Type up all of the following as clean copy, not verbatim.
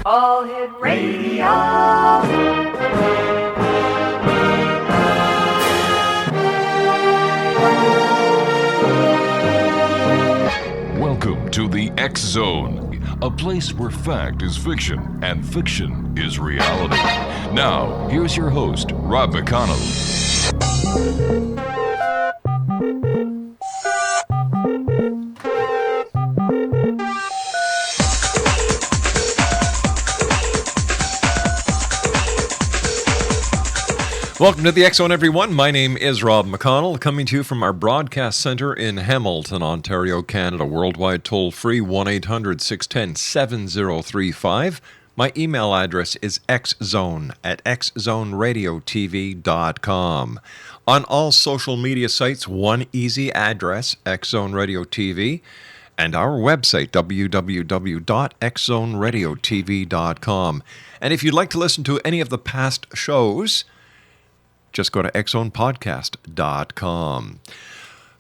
All Hit Radio. Welcome to the X Zone, a place where fact is fiction and fiction is reality. Now, here's your host, Rob McConell. Welcome to the X Zone, everyone. My name is Rob McConnell, coming to you from our broadcast center in Hamilton, Ontario, Canada. Worldwide toll-free, 1-800-610-7035. My email address is xzone@xzoneradiotv.com. On all social media sites, one easy address, X Zone Radio TV, and our website, www.xzoneradiotv.com. And if you'd like to listen to any of the past shows, just go to xzonepodcast.com.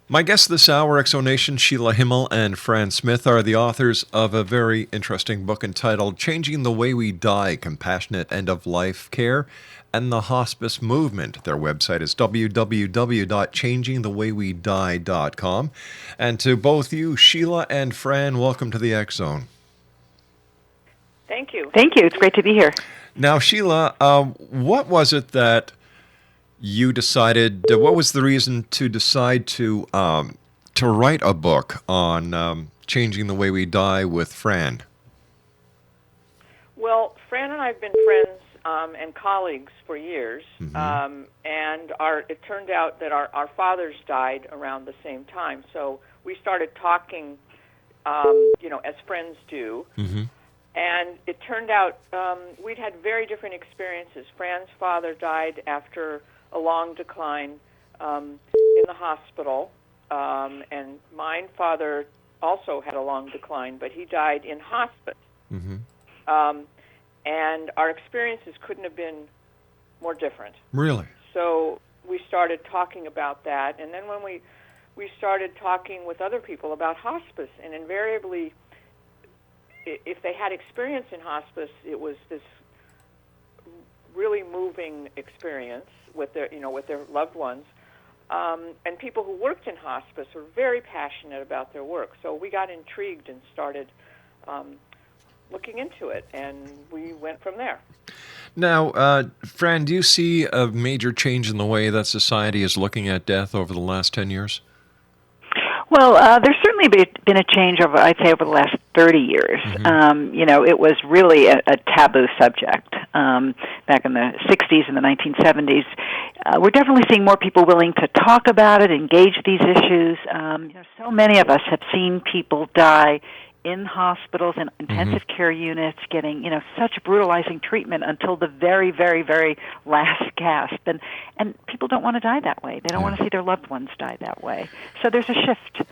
My guests this hour, X Zone Nation, Sheila Himmel and Fran Smith, are the authors of a very interesting book entitled Changing the Way We Die, Compassionate End-of-Life Care and the Hospice Movement. Their website is www.changingthewaywedie.com. And to both you, Sheila and Fran, welcome to the X Zone. Thank you. Thank you. It's great to be here. Now, Sheila, what was it that you decided, what was the reason to decide to write a book on changing the way we die with Fran? Well, Fran and I have been friends and colleagues for years, and it turned out that our fathers died around the same time, so we started talking, as friends do, and it turned out we'd had very different experiences. Fran's father died after a long decline in the hospital, and my father also had a long decline, but he died in hospice. And our experiences couldn't have been more different. Really? So we started talking about that, and then when we started talking with other people about hospice, and invariably, if they had experience in hospice, it was this really moving experience with their loved ones, and people who worked in hospice were very passionate about their work. So we got intrigued and started looking into it, and we went from there. Now, Fran, do you see a major change in the way that society is looking at death over the last 10 years? Well, there's certainly been a change over the last 30 years. It was really a taboo subject back in the 60s and the 1970s. We're definitely seeing more people willing to talk about it, engage these issues. So many of us have seen people die in hospitals and intensive care units getting, such brutalizing treatment until the very, very, very last gasp. And people don't want to die that way. They don't want to see their loved ones die that way. So there's a shift.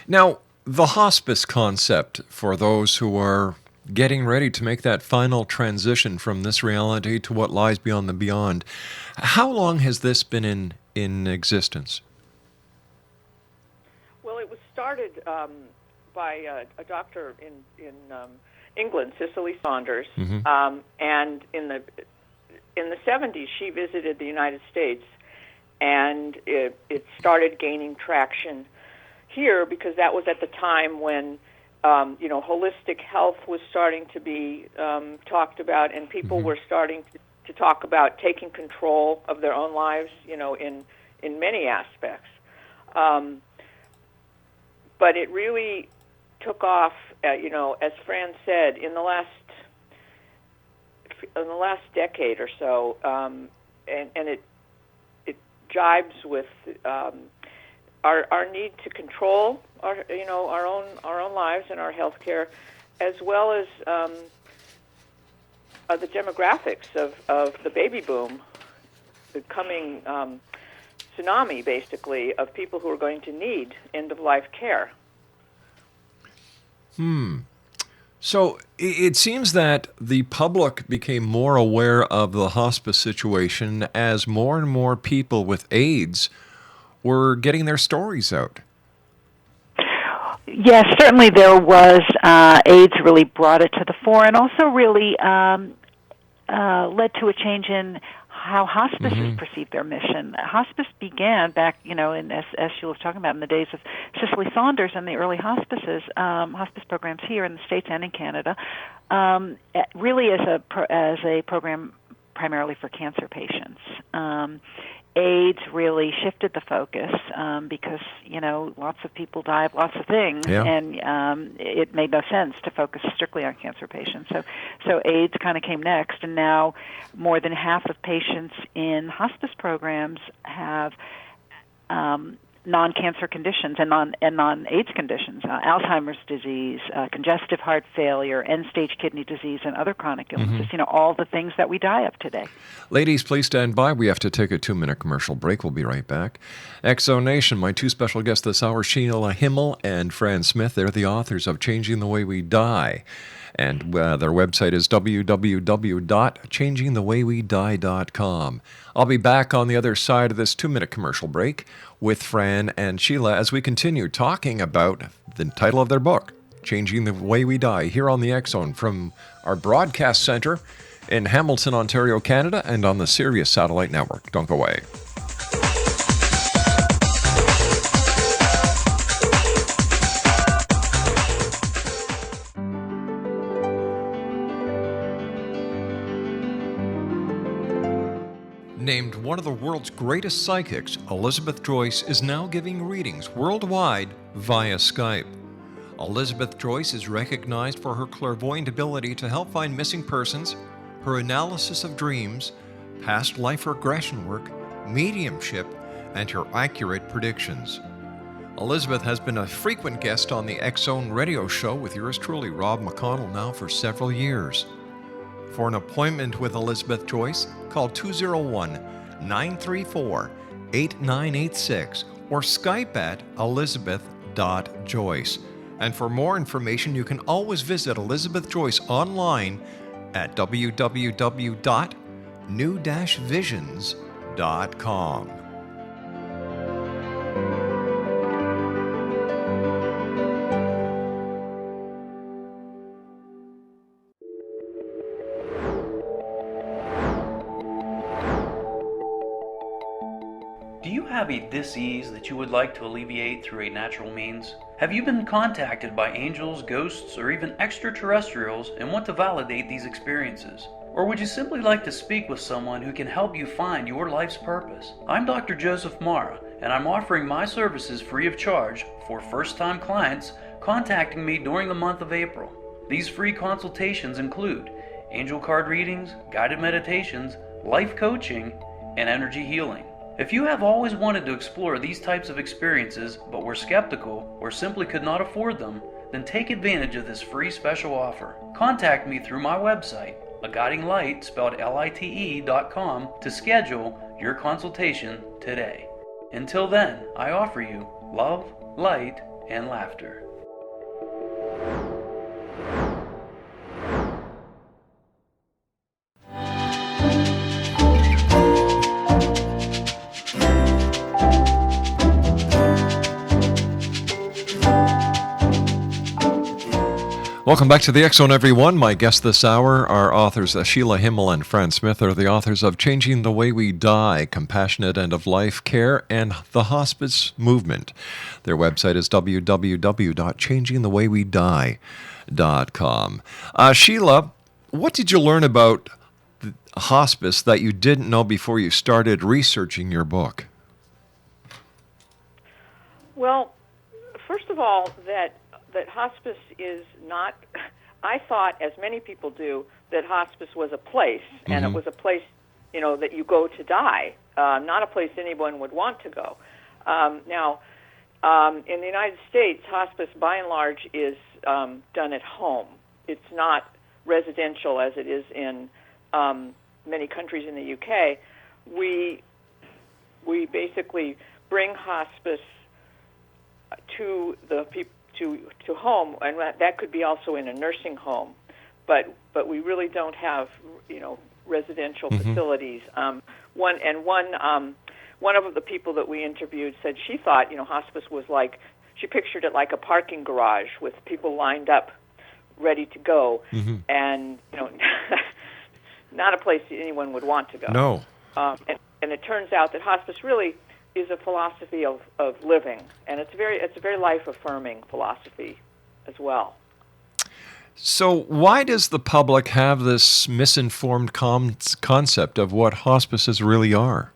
Now, the hospice concept for those who are getting ready to make that final transition from this reality to what lies beyond the beyond, how long has this been in existence? Well, it was started by a doctor in England, Cicely Saunders, and in the 70s she visited the United States, and it started gaining traction here because that was at the time when holistic health was starting to be talked about, and people were starting to talk about taking control of their own lives, in many aspects. But it really took off, as Fran said, in the last decade or so, and it jibes with our need to control our own lives and our health care, as well as the demographics of the baby boom, the coming tsunami, basically, of people who are going to need end-of-life care. So it seems that the public became more aware of the hospice situation as more and more people with AIDS were getting their stories out. Yes, certainly there was. AIDS really brought it to the fore, and also really led to a change in how hospices perceive their mission. Hospice began back, as Sheila was talking about, in the days of Cicely Saunders and the early hospices, hospice programs here in the States and in Canada, really as a program primarily for cancer patients. AIDS really shifted the focus because, lots of people die of lots of things, and it made no sense to focus strictly on cancer patients. So AIDS kind of came next, and now more than half of patients in hospice programs have non-cancer conditions and non-AIDS conditions, Alzheimer's disease, congestive heart failure, end-stage kidney disease, and other chronic illnesses, all the things that we die of today. Ladies, please stand by. We have to take a 2-minute commercial break. We'll be right back. Exo Nation, my two special guests this hour, Sheila Himmel and Fran Smith. They're the authors of Changing the Way We Die. And their website is www.changingthewaywedie.com. I'll be back on the other side of this 2-minute commercial break with Fran and Sheila as we continue talking about the title of their book, Changing the Way We Die, here on the X Zone from our broadcast center in Hamilton, Ontario, Canada, and on the Sirius Satellite Network. Don't go away. Named one of the world's greatest psychics, Elizabeth Joyce is now giving readings worldwide via Skype. Elizabeth Joyce is recognized for her clairvoyant ability to help find missing persons, her analysis of dreams, past life regression work, mediumship, and her accurate predictions. Elizabeth has been a frequent guest on the X Zone radio show with yours truly, Rob McConell, now for several years. For an appointment with Elizabeth Joyce, call 201-934-8986 or Skype at elizabeth.joyce. And for more information, you can always visit Elizabeth Joyce online at www.new-visions.com. Do you have a dis-ease that you would like to alleviate through a natural means? Have you been contacted by angels, ghosts, or even extraterrestrials and want to validate these experiences? Or would you simply like to speak with someone who can help you find your life's purpose? I'm Dr. Joseph Mara, and I'm offering my services free of charge for first-time clients contacting me during the month of April. These free consultations include angel card readings, guided meditations, life coaching, and energy healing. If you have always wanted to explore these types of experiences but were skeptical or simply could not afford them, then take advantage of this free special offer. Contact me through my website, aguidinglight, spelled LITE.com, to schedule your consultation today. Until then, I offer you love, light, and laughter. Welcome back to the X Zone, everyone. My guests this hour are authors Sheila Himmel and Fran Smith. Are the authors of Changing the Way We Die, Compassionate End-of-Life Care, and the Hospice Movement. Their website is www.changingthewaywedie.com. Sheila, what did you learn about hospice that you didn't know before you started researching your book? Well, first of all, that hospice is not, I thought, as many people do, that hospice was a place, and it was a place, that you go to die, not a place anyone would want to go. Now, in the United States, hospice, by and large, is done at home. It's not residential as it is in many countries in the UK. We basically bring hospice to the people, to home, and that could be also in a nursing home, but we really don't have residential facilities. One of the people that we interviewed said she thought hospice was like, she pictured it like a parking garage with people lined up, ready to go, and not a place anyone would want to go. No. And it turns out that hospice really is a philosophy of living, and it's a very life-affirming philosophy as well. So why does the public have this misinformed concept of what hospices really are?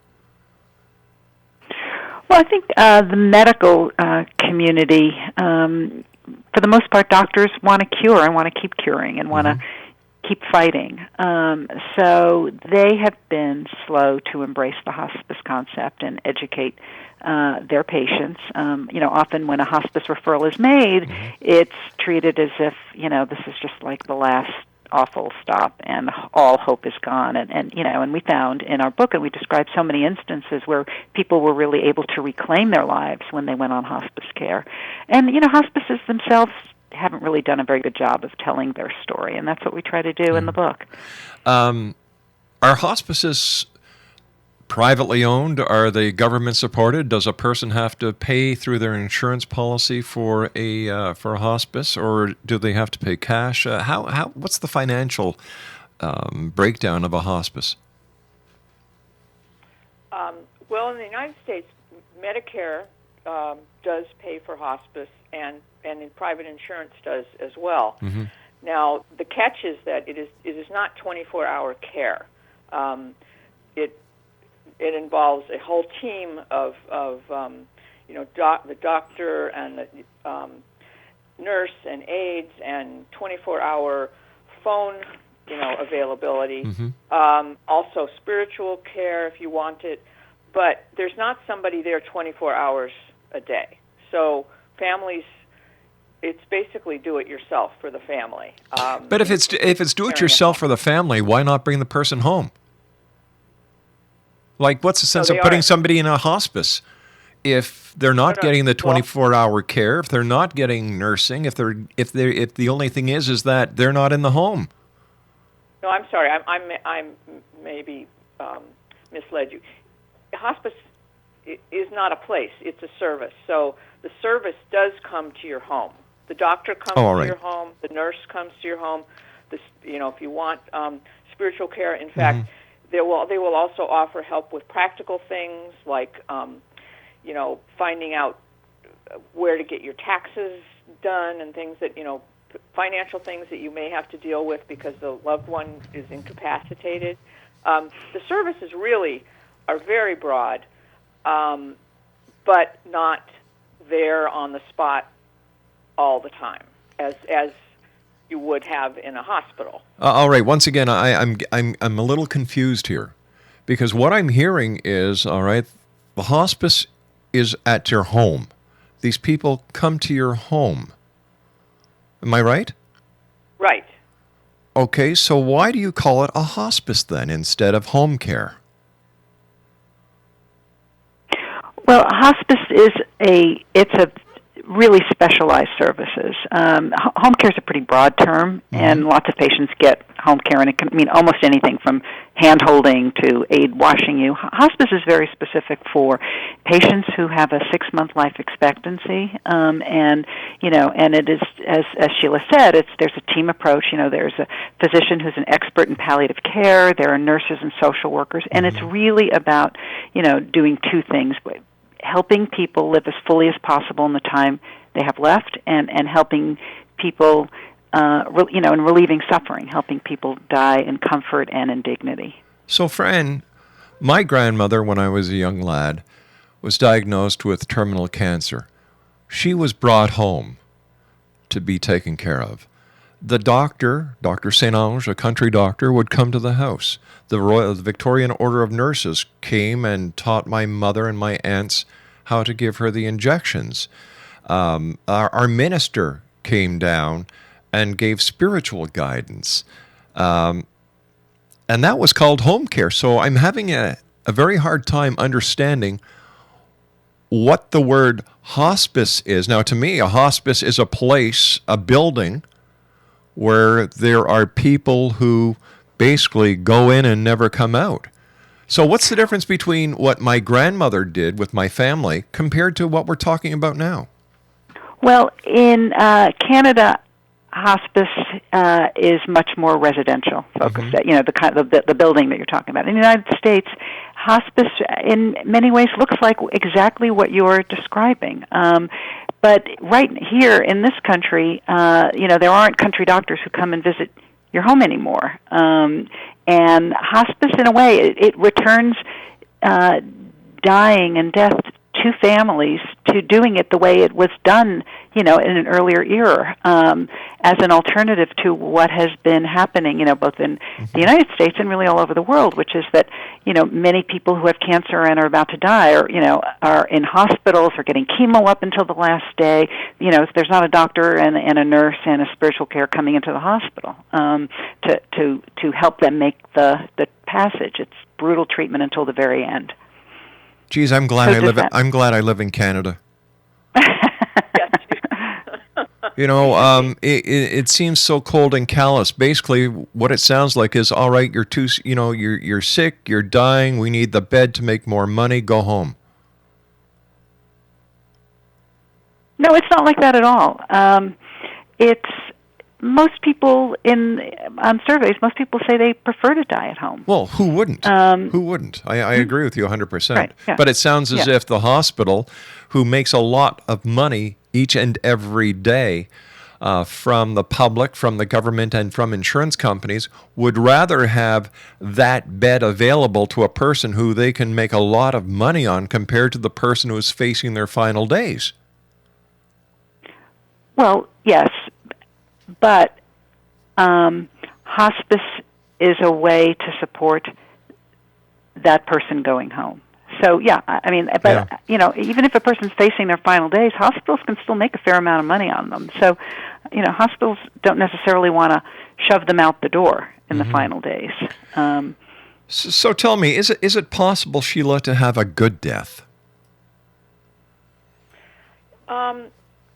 Well, I think the medical community, for the most part, doctors want to cure and want to keep curing and want to keep fighting. So they have been slow to embrace the hospice concept and educate their patients. Often when a hospice referral is made, it's treated as if, this is just like the last awful stop and all hope is gone. And we found in our book, and we described so many instances where people were really able to reclaim their lives when they went on hospice care. And, hospices themselves haven't really done a very good job of telling their story, and that's what we try to do in the book. Are hospices privately owned? Are they government supported? Does a person have to pay through their insurance policy for a hospice, or do they have to pay cash? What's the financial breakdown of a hospice? Well, in the United States, Medicare does pay for hospice, and in private insurance does as well. Now, the catch is that it is not 24-hour care. It involves a whole team of the doctor and the nurse and aides and 24-hour phone availability. Also spiritual care if you want it, but there's not somebody there 24 hours a day. So families, it's basically do it yourself for the family. But if it's do it yourself for the family, why not bring the person home? Like, what's the sense of putting somebody in a hospice if they're not getting the 24-hour care, if they're not getting nursing, if the only thing is that they're not in the home? No, I'm sorry. I'm maybe misled you. Hospice is not a place; it's a service. So the service does come to your home. The doctor comes to your home. The nurse comes to your home. If you want spiritual care, in fact. They will also offer help with practical things like, finding out where to get your taxes done and things that, financial things that you may have to deal with because the loved one is incapacitated. The services really are very broad, but not there on the spot all the time, as you would have in a hospital. All right. Once again, I'm a little confused here, because what I'm hearing is, all right, the hospice is at your home. These people come to your home. Am I right? Right. Okay. So why do you call it a hospice then instead of home care? Well, hospice is it's a really specialized services. Home care is a pretty broad term, and lots of patients get home care, and it can mean almost anything from hand-holding to aid washing you. Hospice is very specific for patients who have a 6-month life expectancy, and it is, as Sheila said, there's a team approach. There's a physician who's an expert in palliative care. There are nurses and social workers, and it's really about doing two things: helping people live as fully as possible in the time they have left, and helping people, and relieving suffering, helping people die in comfort and in dignity. So, Fran, my grandmother, when I was a young lad, was diagnosed with terminal cancer. She was brought home to be taken care of. The doctor, Dr. St. Ange, a country doctor, would come to the house. The Victorian Order of Nurses came and taught my mother and my aunts how to give her the injections. Our minister came down and gave spiritual guidance. And that was called home care. So I'm having a very hard time understanding what the word hospice is. Now, to me, a hospice is a place, a building, where there are people who basically go in and never come out. So what's the difference between what my grandmother did with my family compared to what we're talking about now? Well, in Canada, hospice is much more residential focused. You know, the kind of the building that you're talking about. In the United States, hospice in many ways looks like exactly what you're describing. But right here in this country, you know, there aren't country doctors who come and visit your home anymore. And hospice, in a way, it returns dying and death to families to doing it the way it was done, you know, in an earlier era, as an alternative to what has been happening, you know, both in the United States and really all over the world, which is that, you know, many people who have cancer and are about to die are, you know, are in hospitals or getting chemo up until the last day. You know, if there's not a doctor and a nurse and a spiritual care coming into the hospital to help them make the passage. It's brutal treatment until the very end. Geez, I'm glad I live in Canada. You know, it seems so cold and callous. Basically, what it sounds like is, all right, you're sick, you're dying. We need the bed to make more money. Go home. No, it's not like that at all. It's most people on surveys. Most people say they prefer to die at home. Well, who wouldn't? Who wouldn't? I agree with you 100%. Right, yeah. But it sounds as if the hospital, who makes a lot of money each and every day from the public, from the government, and from insurance companies, would rather have that bed available to a person who they can make a lot of money on compared to the person who is facing their final days. Well, yes. But hospice is a way to support that person going home. So, yeah, I mean, but, you know, even if a person's facing their final days, hospitals can still make a fair amount of money on them. So, you know, hospitals don't necessarily want to shove them out the door in the final days. So tell me, is it possible, Sheila, to have a good death?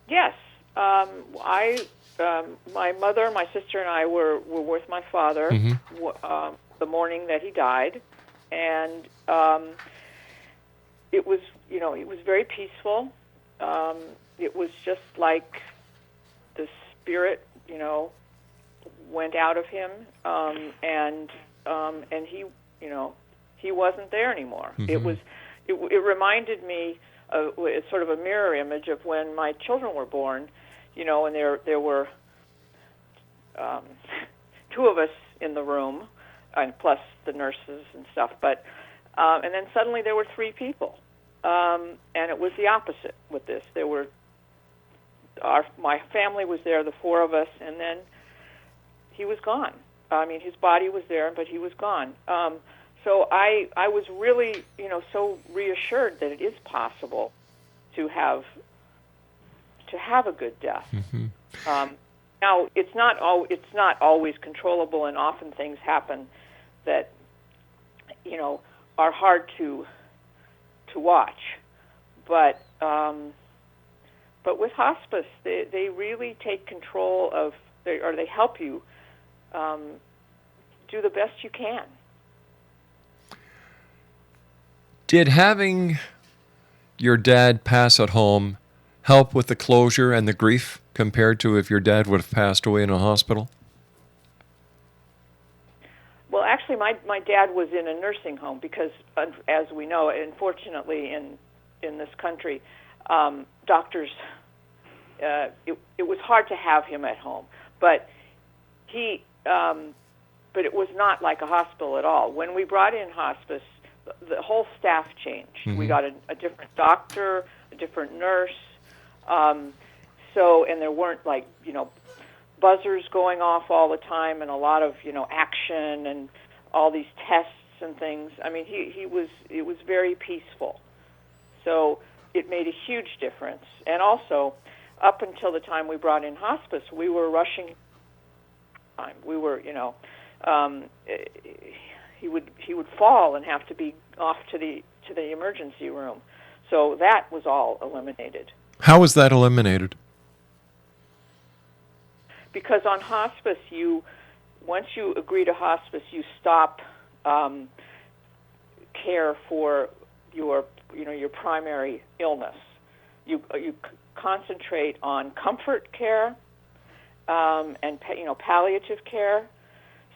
Yes. My mother, my sister, and I were with my father the morning that he died, and it was very peaceful. It was just like the spirit, you know, went out of him, and he, you know, he wasn't there anymore. It reminded me of, it's sort of a mirror image of when my children were born. You know, and there were two of us in the room, and plus the nurses and stuff. But and then suddenly there were three people, and it was the opposite with this. There were my family was there, the four of us, and then he was gone. I mean, his body was there, but he was gone. So I was really, you know, so reassured that it is possible to have a good death. Now, it's not always controllable, and often things happen that, you know, are hard to watch. But with hospice, they really take control of, they help you do the best you can. Did having your dad pass at home help with the closure and the grief compared to if your dad would have passed away in a hospital? Well, actually, my dad was in a nursing home because, as we know, unfortunately, in this country, doctors, it was hard to have him at home. But but it was not like a hospital at all. When we brought in hospice, the whole staff changed. We got a different doctor, a different nurse. And there weren't, like, you know, buzzers going off all the time and a lot of, you know, action and all these tests and things. I mean, it was very peaceful. So it made a huge difference. And also, up until the time we brought in hospice, we were rushing time. We were, you know, he would fall and have to be off to the emergency room. So that was all eliminated. How was that eliminated? Because on hospice, once you agree to hospice, you stop care for your primary illness. You concentrate on comfort care and palliative care,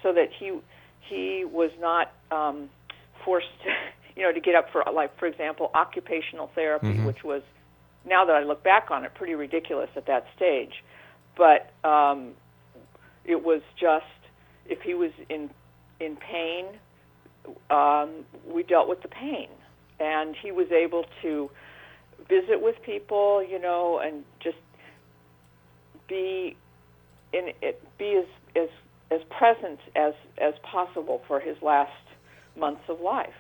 so that he was not forced to get up for, like, for example, occupational therapy, which was, now that I look back on it, pretty ridiculous at that stage. But it was just, if he was in pain, we dealt with the pain, and he was able to visit with people, and just be as present as possible for his last months of life.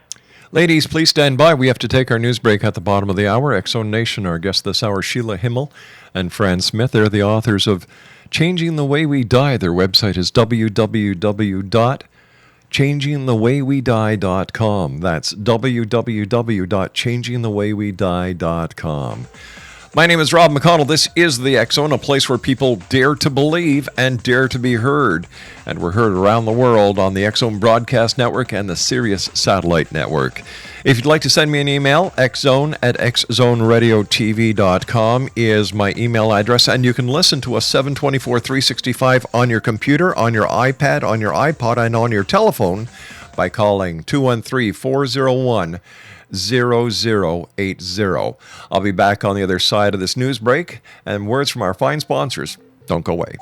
Ladies, please stand by. We have to take our news break at the bottom of the hour. X-Zone Nation, our guest this hour, SHEILA HIMMEL and Fran Smith. They're the authors of Changing the Way We Die. Their website is www.changingthewaywedie.com. That's www.changingthewaywedie.com. My name is Rob McConnell. This is the X-Zone, a place where people dare to believe and dare to be heard. And we're heard around the world on the X-Zone Broadcast Network and the Sirius Satellite Network. If you'd like to send me an email, xzone@xzoneradiotv.com is my email address. And you can listen to us 7/24/365 on your computer, on your iPad, on your iPod, and on your telephone by calling 213-401-0080. I'll be back on the other side of this news break, and words from our fine sponsors. Don't go away.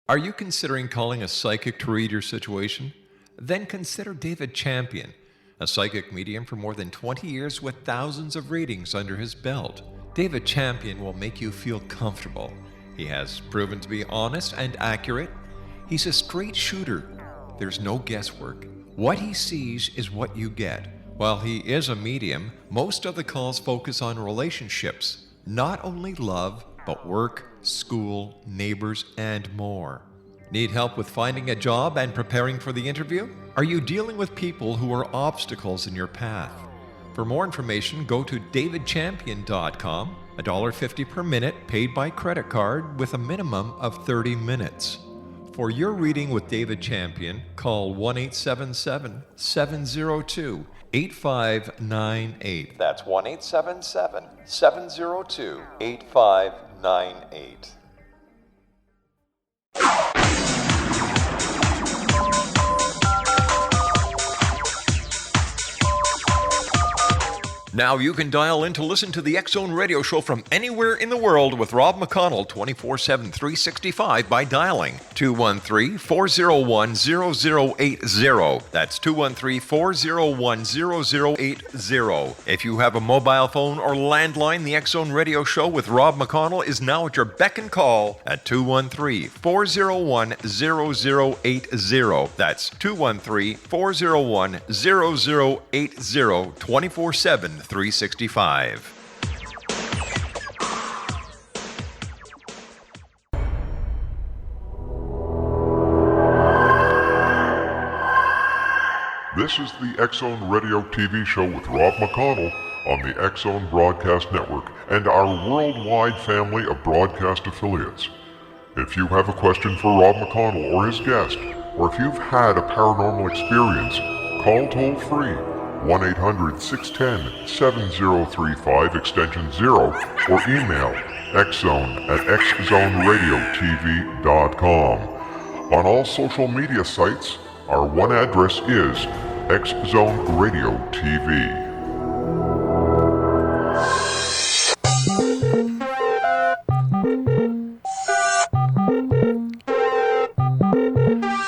Are you considering calling a psychic to read your situation? Then consider David Champion, a psychic medium for more than 20 years with thousands of readings under his belt. David Champion will make you feel comfortable. He has proven to be honest and accurate. He's a straight shooter. There's no guesswork. What he sees is what you get. While he is a medium, most of the calls focus on relationships, not only love, but work, school, neighbors, and more. Need help with finding a job and preparing for the interview? Are you dealing with people who are obstacles in your path? For more information, go to davidchampion.com, $1.50 per minute paid by credit card with a minimum of 30 minutes. For your reading with David Champion, call 1-877-702-8598. That's 1-877-702-8598. Now you can dial in to listen to the X-Zone radio show from anywhere in the world with Rob McConnell 24/7, 365 by dialing 213-401-0080. That's 213-401-0080. If you have a mobile phone or landline, the X-Zone radio show with Rob McConnell is now at your beck and call at 213-401-0080. That's 213-401-0080, 24/7, 365. This is the X-Zone Radio TV show with Rob McConnell on the X-Zone Broadcast Network and our worldwide family of broadcast affiliates. If you have a question for Rob McConnell or his guest, or if you've had a paranormal experience, call toll-free 1-800-610-7035 extension 0 or email xzone@xzoneradiotv.com. On all social media sites, our one address is X-Zone Radio TV.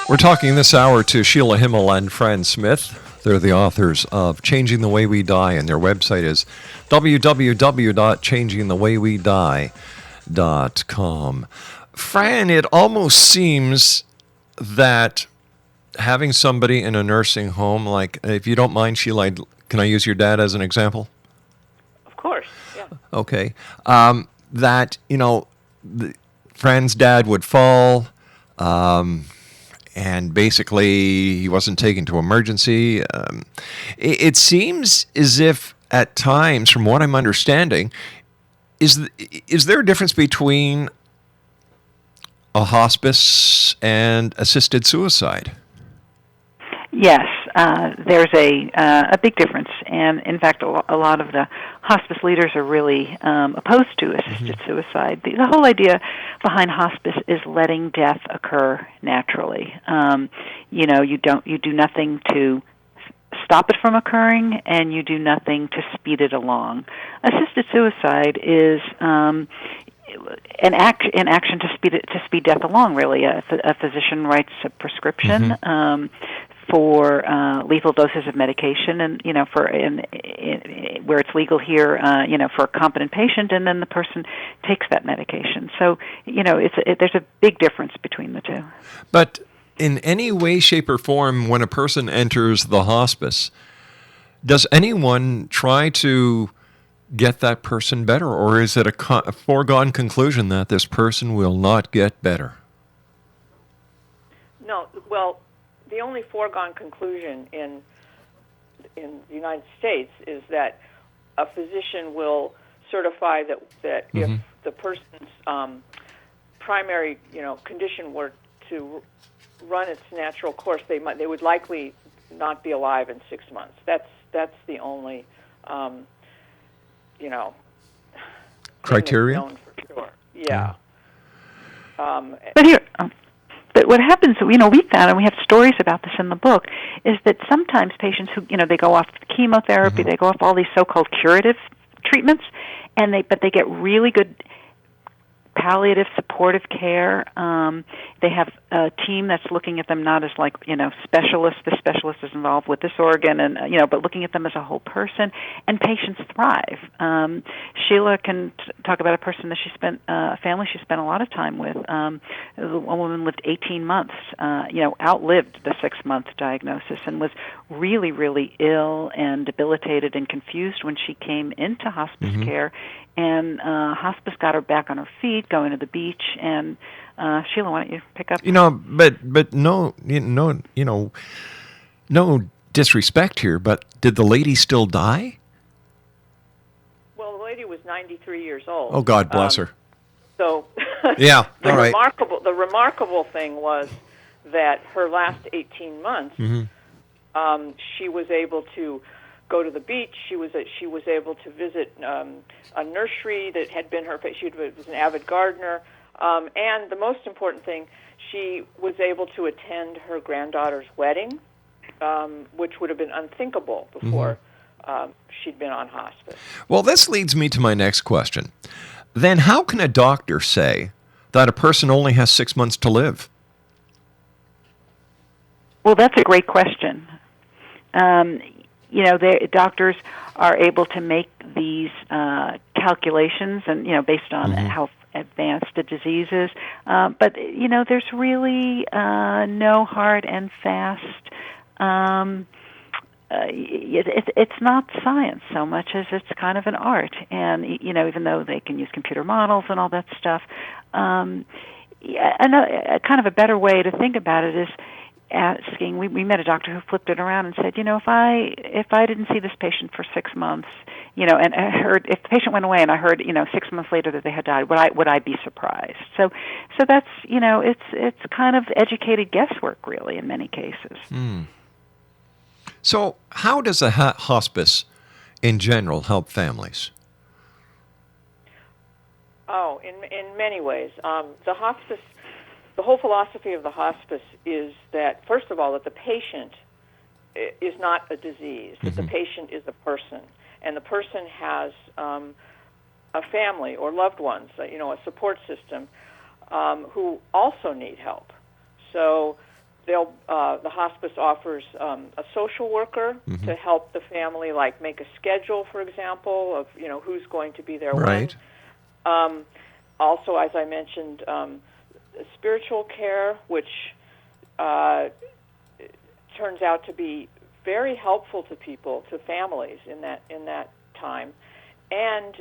We're talking this hour to SHEILA HIMMEL and Fran Smith. They're the authors of Changing the Way We Die, and their website is www.changingthewaywedie.com. Fran, it almost seems that having somebody in a nursing home, like, if you don't mind, Sheila, can I use your dad as an example? Of course, yeah. Okay. That, Fran's dad would fall, and basically he wasn't taken to emergency. It seems as if at times, from what I'm understanding, is there a difference between a hospice and assisted suicide? Yes. there's a big difference, and in fact, a lot of the hospice leaders are really opposed to assisted suicide. The whole idea behind hospice is letting death occur naturally. You do nothing to stop it from occurring, and you do nothing to speed it along. Assisted suicide is an action to speed death along. Really, a physician writes a prescription for lethal doses of medication, and where it's legal here, for a competent patient, and then the person takes that medication. So there's a big difference between the two. But in any way, shape, or form, when a person enters the hospice, does anyone try to get that person better, or is it a foregone conclusion that this person will not get better? No, well, the only foregone conclusion in the United States is that a physician will certify that if the person's primary condition were to run its natural course, they would likely not be alive in 6 months. That's the only criteria. Known for sure. Yeah. But what happens, we found, and we have stories about this in the book, is that sometimes patients who, they go off chemotherapy, they go off all these so-called curative treatments, but they get really good palliative supportive care. They have a team that's looking at them not as specialists. The specialist is involved with this organ, and but looking at them as a whole person. And patients thrive. Sheila can talk about a person that a family she spent a lot of time with. A woman lived 18 months. Outlived the 6-month diagnosis and was really, really ill and debilitated and confused when she came into hospice care. And hospice got her back on her feet, going to the beach. And Sheila, why don't you pick up? But no disrespect here, but did the lady still die? Well, the lady was 93 years old. Oh, God bless her. So yeah, all right. The remarkable thing was that her last 18 months, she was able to go to the beach. She was able to visit a nursery that had been she was an avid gardener, and the most important thing, she was able to attend her granddaughter's wedding, which would have been unthinkable before she'd been on hospice. Well, this leads me to my next question. Then how can a doctor say that a person only has 6 months to live? Well, that's a great question. Doctors are able to make these calculations, and based on how advanced the disease is. But there's really no hard and fast. It's not science so much as it's kind of an art, and even though they can use computer models and all that stuff, kind of a better way to think about it is asking. We met a doctor who flipped it around and said, if I didn't see this patient for 6 months, and I heard if the patient went away and I heard 6 months later that they had died, would I be surprised? So that's it's kind of educated guesswork really in many cases. So how does a hospice in general help families? Oh, in many ways. The hospice, the whole philosophy of the hospice is that, first of all, that the patient is not a disease, that the patient is a person, and the person has a family or loved ones, a support system, who also need help. So the hospice offers a social worker to help the family, like make a schedule, for example, of who's going to be there when. Also, as I mentioned, spiritual care, which turns out to be very helpful to people, to families in that time, and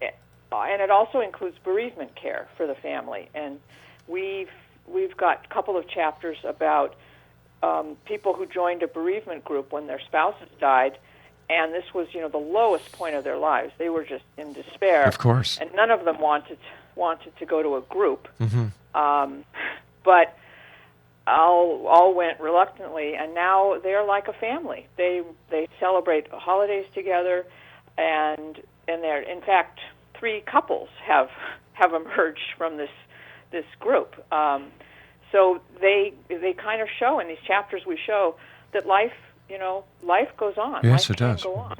it also includes bereavement care for the family. And we've got a couple of chapters about people who joined a bereavement group when their spouses died, and this was the lowest point of their lives. They were just in despair. Of course. And none of them wanted to go to a group. But all went reluctantly, and now they're like a family. They celebrate holidays together, and they're, in fact, 3 couples have emerged from this group. So they kind of show in these chapters, we show that life goes on. Yes, life it does. Go on.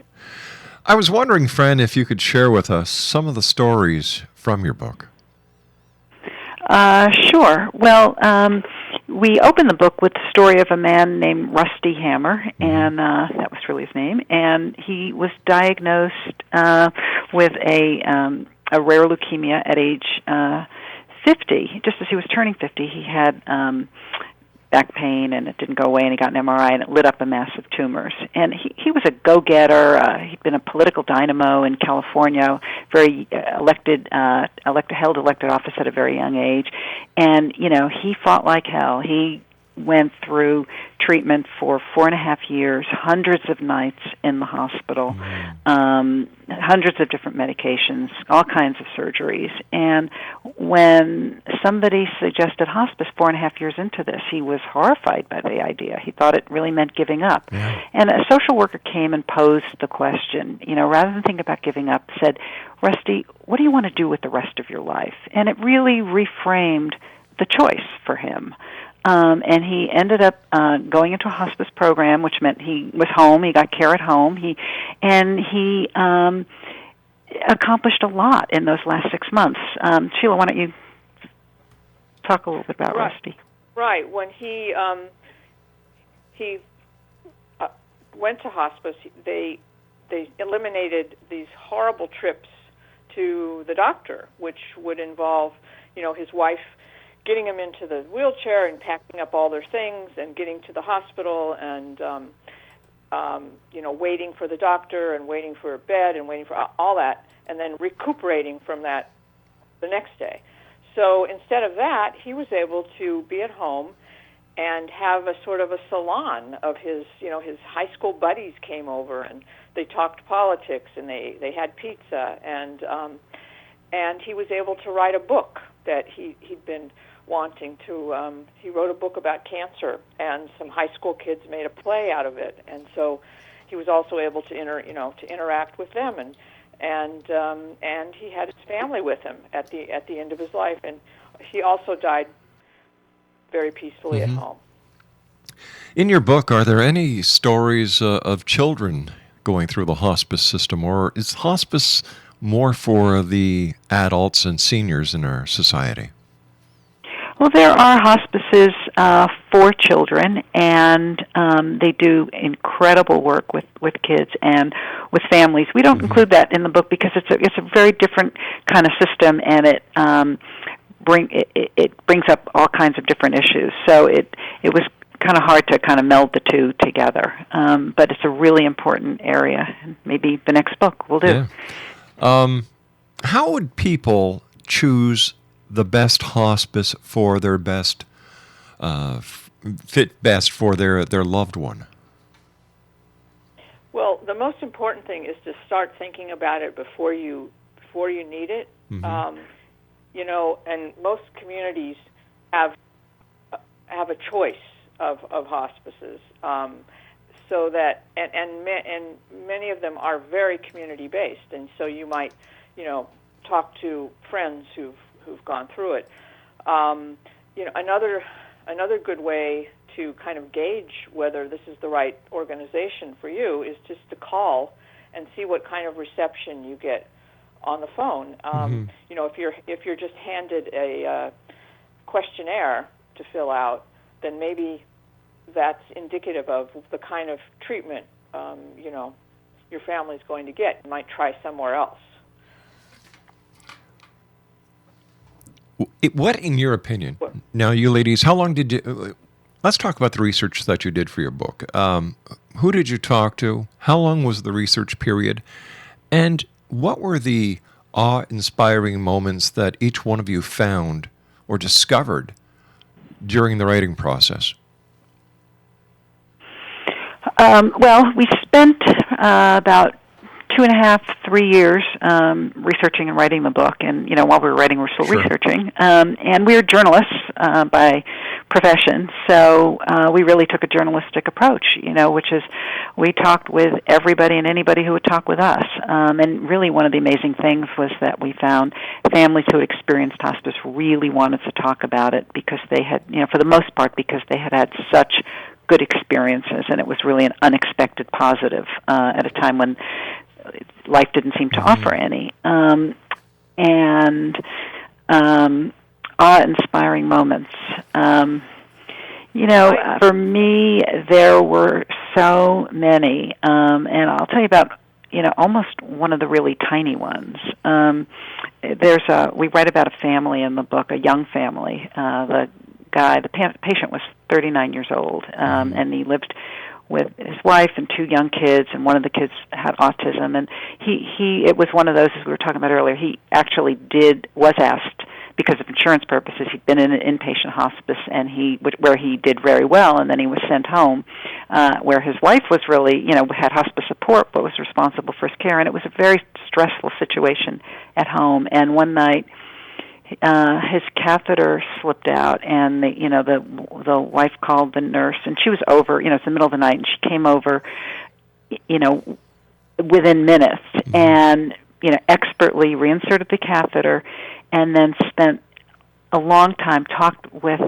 I was wondering, Fran, if you could share with us some of the stories from your book. Sure. Well, we open the book with the story of a man named Rusty Hammer, and that was really his name. And he was diagnosed with a rare leukemia at age 50. Just as he was turning 50, he had back pain, and it didn't go away, and he got an MRI, and it lit up a massive tumors. And he was a go-getter. He'd been a political dynamo in California, very elected office at a very young age. And, he fought like hell. He went through treatment for 4.5 years, hundreds of nights in the hospital, hundreds of different medications, all kinds of surgeries. And when somebody suggested hospice 4.5 years into this, he was horrified by the idea. He thought it really meant giving up. Yeah. And a social worker came and posed the question, rather than think about giving up, said, Rusty, what do you want to do with the rest of your life? And it really reframed the choice for him. And he ended up going into a hospice program, which meant he was home. He got care at home. He accomplished a lot in those last 6 months. Sheila, why don't you talk a little bit about Rusty? Right. When he went to hospice, they eliminated these horrible trips to the doctor, which would involve, his wife getting him into the wheelchair and packing up all their things and getting to the hospital and, waiting for the doctor and waiting for a bed and waiting for all that, and then recuperating from that the next day. So instead of that, he was able to be at home and have a sort of a salon of his high school buddies came over and they talked politics and they had pizza and he was able to write a book that he'd been wanting to. He wrote a book about cancer, and some high school kids made a play out of it, and so he was also able to interact with them, and he had his family with him at the end of his life, and he also died very peacefully at home. In your book, are there any stories of children going through the hospice system, or is hospice more for the adults and seniors in our society? Well, there are hospices for children, and they do incredible work with kids and with families. We don't include that in the book because it's a very different kind of system, and it brings up all kinds of different issues. So it was kind of hard to kind of meld the two together, but it's a really important area. Maybe the next book will do. Yeah. How would people choose the best hospice for their best, fit best for their loved one? Well, the most important thing is to start thinking about it before you need it. And most communities have a choice of hospices, so that and many of them are very community based, and so you might talk to friends who've gone through it. Another good way to kind of gauge whether this is the right organization for you is just to call and see what kind of reception you get on the phone. If you're just handed a questionnaire to fill out, then maybe that's indicative of the kind of treatment your family's going to get. You might try somewhere else. What, in your opinion, now you ladies, how long did you, let's talk about the research that you did for your book. Who did you talk to? How long was the research period? And what were the awe-inspiring moments that each one of you found or discovered during the writing process? Well, we spent about 2.5, 3 years researching and writing the book, and while we were writing, we're still researching. And we are journalists by profession, so we really took a journalistic approach, which is we talked with everybody and anybody who would talk with us. And really one of the amazing things was that we found families who had experienced hospice really wanted to talk about it because they had, for the most part, because they had had such good experiences, and it was really an unexpected positive at a time when life didn't seem to offer any. Awe-inspiring moments. For me, there were so many, and I'll tell you about, almost one of the really tiny ones. We write about a family in the book, a young family. The patient was 39 years old, and he lived with his wife and 2 young kids, and one of the kids had autism, and it was one of those, as we were talking about earlier, he actually was asked, because of insurance purposes, he'd been in an inpatient hospice, and where he did very well, and then he was sent home, where his wife was really, had hospice support, but was responsible for his care, and it was a very stressful situation at home. And one night, his catheter slipped out, and the wife called the nurse, and she was over. It's the middle of the night, and she came over, within minutes, and expertly reinserted the catheter, and then spent a long time, talked with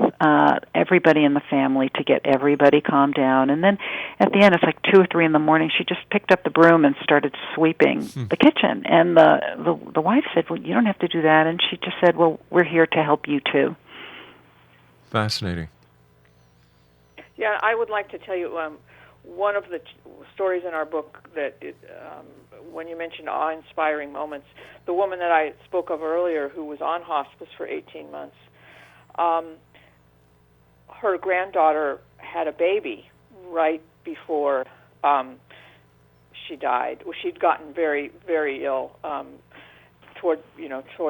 everybody in the family to get everybody calmed down. And then at the end, it's like 2 or 3 in the morning, she just picked up the broom and started sweeping the kitchen. And the wife said, "Well, you don't have to do that." And she just said, "Well, we're here to help you too." Fascinating. Yeah, I would like to tell you one of the stories in our book that, when you mentioned awe-inspiring moments, the woman that I spoke of earlier who was on hospice for 18 months, her granddaughter had a baby right before she died. Well, she'd gotten very, very ill toward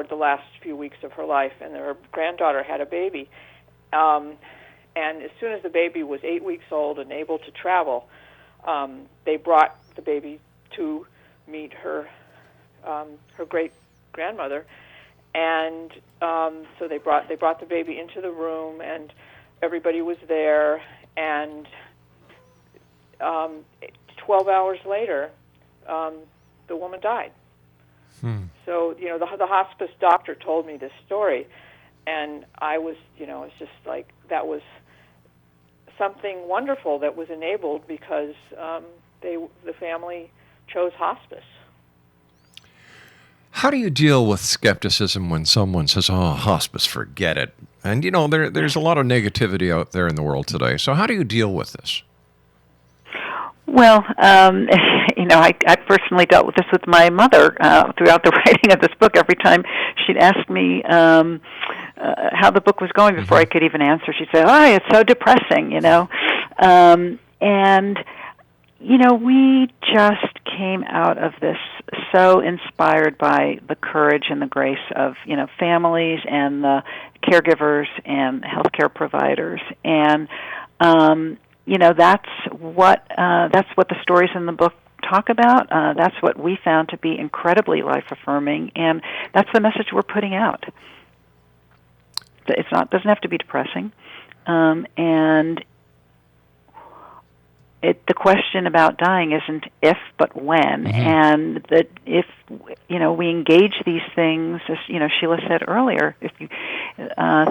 the last few weeks of her life, and her granddaughter had a baby. And as soon as the baby was 8 weeks old and able to travel, they brought the baby to meet her great grandmother, and so they brought the baby into the room, and everybody was there. And 12 hours later, the woman died. So the hospice doctor told me this story, and I was it's just like that was something wonderful that was enabled because the family chose hospice. How do you deal with skepticism when someone says, "Oh, hospice, forget it"? And there's a lot of negativity out there in the world today. So how do you deal with this? Well, I personally dealt with this with my mother throughout the writing of this book. Every time she'd ask me how the book was going before I could even answer, she'd say, "Oh, it's so depressing," And we just came out of this so inspired by the courage and the grace of, families and the caregivers and healthcare providers. And, that's what the stories in the book talk about. That's what we found to be incredibly life-affirming, and that's the message we're putting out. Doesn't have to be depressing. And the question about dying isn't if, but when, and that if we engage these things, as Sheila said earlier, if you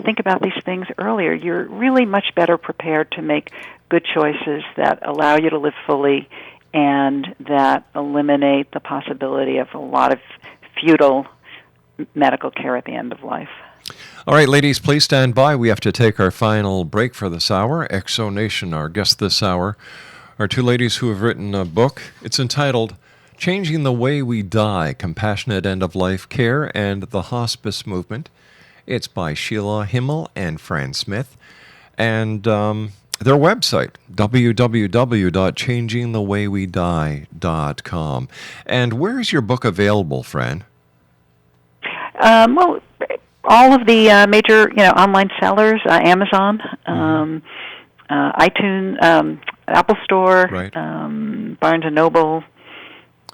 think about these things earlier, you're really much better prepared to make good choices that allow you to live fully and that eliminate the possibility of a lot of futile medical care at the end of life. All right, ladies, please stand by. We have to take our final break for this hour. Exonation, our guest this hour, are 2 ladies who have written a book. It's entitled Changing the Way We Die, Compassionate End-of-Life Care and the Hospice Movement. It's by Sheila Himmel and Fran Smith. And their website, www.changingthewaywedie.com. And where is your book available, Fran? Well, all of the major, online sellers, Amazon, iTunes, Apple Store, right. Barnes & Noble.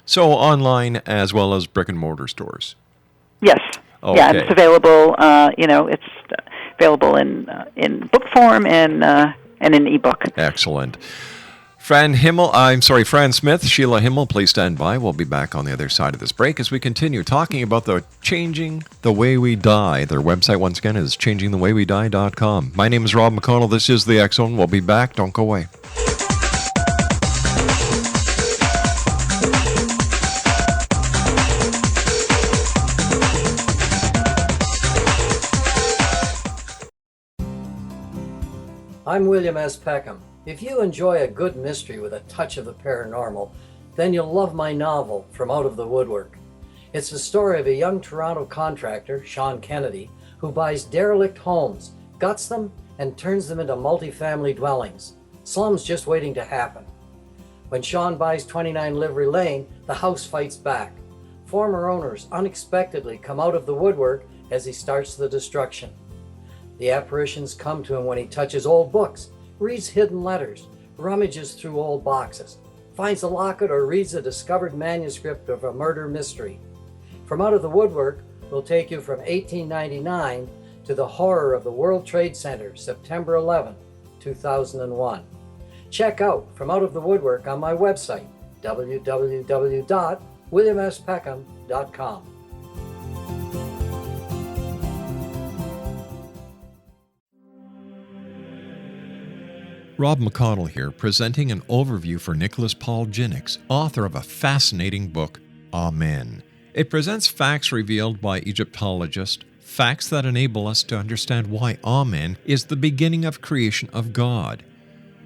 So online as well as brick and mortar stores? Yes. Okay. Yeah, it's available, it's available in book form and in ebook. Excellent. Fran Smith, Sheila Himmel, please stand by. We'll be back on the other side of this break as we continue talking about the Changing the Way We Die. Their website, once again, is changingthewaywedie.com. My name is Rob McConnell. This is the X Zone. We'll be back. Don't go away. I'm William S. Peckham. If you enjoy a good mystery with a touch of the paranormal, then you'll love my novel, From Out of the Woodwork. It's the story of a young Toronto contractor, Sean Kennedy, who buys derelict homes, guts them, and turns them into multi-family dwellings. Slums just waiting to happen. When Sean buys 29 Livery Lane, the house fights back. Former owners unexpectedly come out of the woodwork as he starts the destruction. The apparitions come to him when he touches old books, reads hidden letters, rummages through old boxes, finds a locket, or reads a discovered manuscript of a murder mystery. From Out of the Woodwork will take you from 1899 to the horror of the World Trade Center, September 11, 2001. Check out From Out of the Woodwork on my website, www.williamspeckham.com. Rob McConnell here, presenting an overview for Nicholas Paul Jennings, author of a fascinating book, Amen. It presents facts revealed by Egyptologists, facts that enable us to understand why Amen is the beginning of creation of God.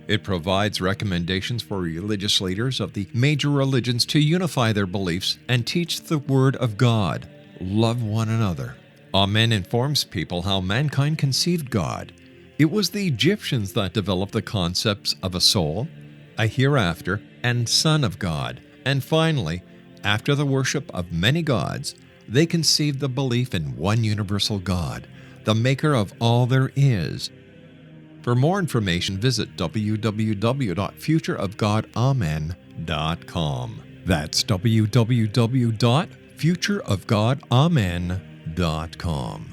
It provides recommendations for religious leaders of the major religions to unify their beliefs and teach the Word of God. Love one another. Amen informs people how mankind conceived God. It was the Egyptians that developed the concepts of a soul, a hereafter, and Son of God. And finally, after the worship of many gods, they conceived the belief in one universal God, the maker of all there is. For more information, visit www.futureofgodamen.com. That's www.futureofgodamen.com.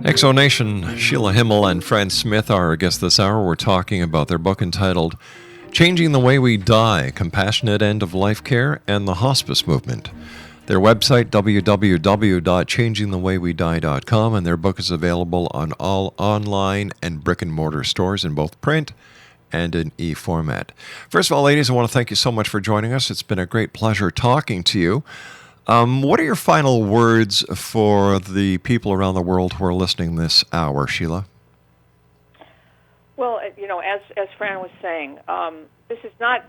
Exonation, Sheila Himmel and Fran Smith are our guests this hour. We're talking about their book entitled Changing the Way We Die, Compassionate End-of-Life Care and the Hospice Movement. Their website, www.changingthewaywedie.com, and their book is available on all online and brick-and-mortar stores in both print and in e-format. First of all, ladies, I want to thank you so much for joining us. It's been a great pleasure talking to you. What are your final words for the people around the world who are listening this hour, Sheila? Well, as Fran was saying, this is not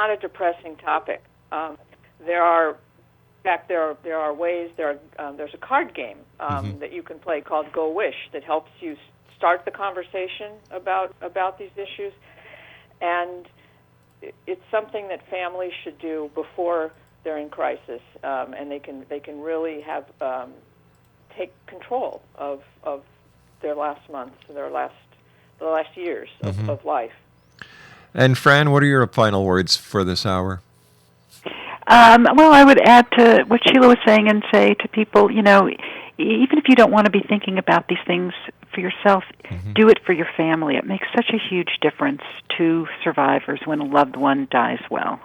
a depressing topic. There are ways. There's a card game that you can play called Go Wish that helps you start the conversation about these issues, and it's something that families should do before they're in crisis, and they can really have take control of their last months, the last years of life. And Fran, what are your final words for this hour? Well, I would add to what Sheila was saying and say to people, even if you don't want to be thinking about these things for yourself, do it for your family. It makes such a huge difference to survivors when a loved one dies well.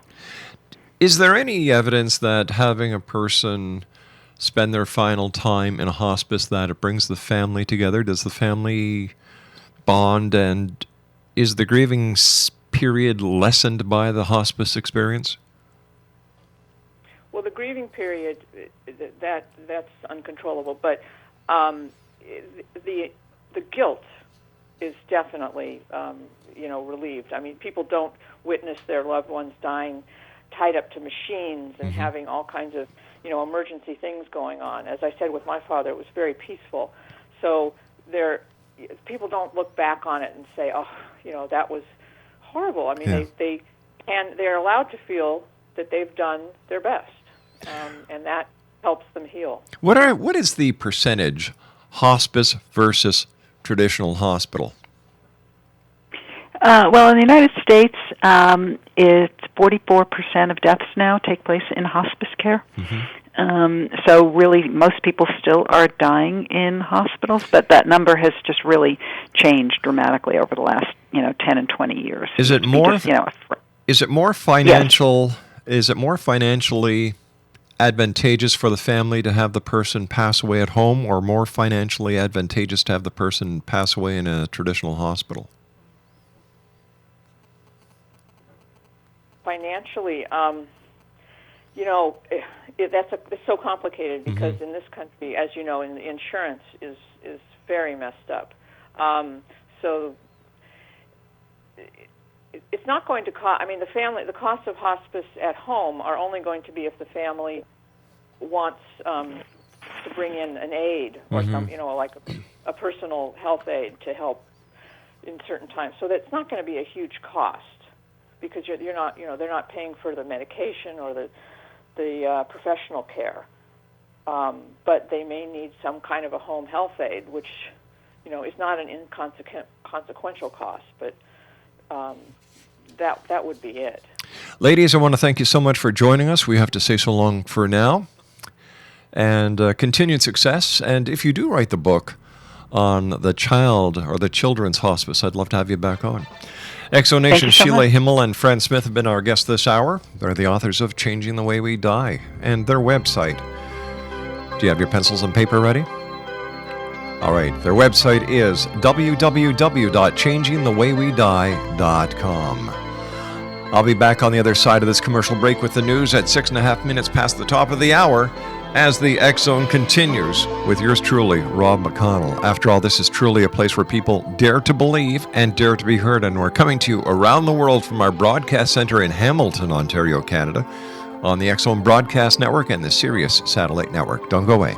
Is there any evidence that having a person spend their final time in a hospice, that it brings the family together? Does the family bond, and is the grieving period lessened by the hospice experience? Well, the grieving period, that's uncontrollable, but the guilt is definitely relieved. I mean, people don't witness their loved ones dying tied up to machines and having all kinds of emergency things going on. As I said with my father, it was very peaceful. So people don't look back on it and say, "Oh, that was horrible." I mean, they're allowed to feel that they've done their best, and that helps them heal. What is the percentage hospice versus traditional hospital? Well, in the United States, it's 44% of deaths now take place in hospice care. So really, most people still are dying in hospitals, but that number has just really changed dramatically over the last 10 and 20 years. Is it more? Is it more financial? Yes. Is it more financially advantageous for the family to have the person pass away at home, or more financially advantageous to have the person pass away in a traditional hospital? Financially, it's so complicated because in this country, as you know, the insurance is very messed up. So it's not going to cost. I mean, the costs of hospice at home are only going to be if the family wants to bring in an aide or like a personal health aide to help in certain times. So that's not going to be a huge cost because you're not they're not paying for the medication or the professional care, but they may need some kind of a home health aide, which is not an inconsequential cost, but that would be it. Ladies, I want to thank you so much for joining us. We have to say so long for now, and continued success. And if you do write the book on the child or the children's hospice, I'd love to have you back on. Exonation, Sheila Himmel and Fran Smith have been our guests this hour. They're the authors of Changing the Way We Die and their website. Do you have your pencils and paper ready? All right, their website is www.changingthewaywedie.com. I'll be back on the other side of this commercial break with the news at 6.5 minutes past the top of the hour as the X Zone continues with yours truly, Rob McConnell. After all, this is truly a place where people dare to believe and dare to be heard, and we're coming to you around the world from our broadcast center in Hamilton, Ontario, Canada, on the X Zone Broadcast Network and the Sirius Satellite Network. Don't go away.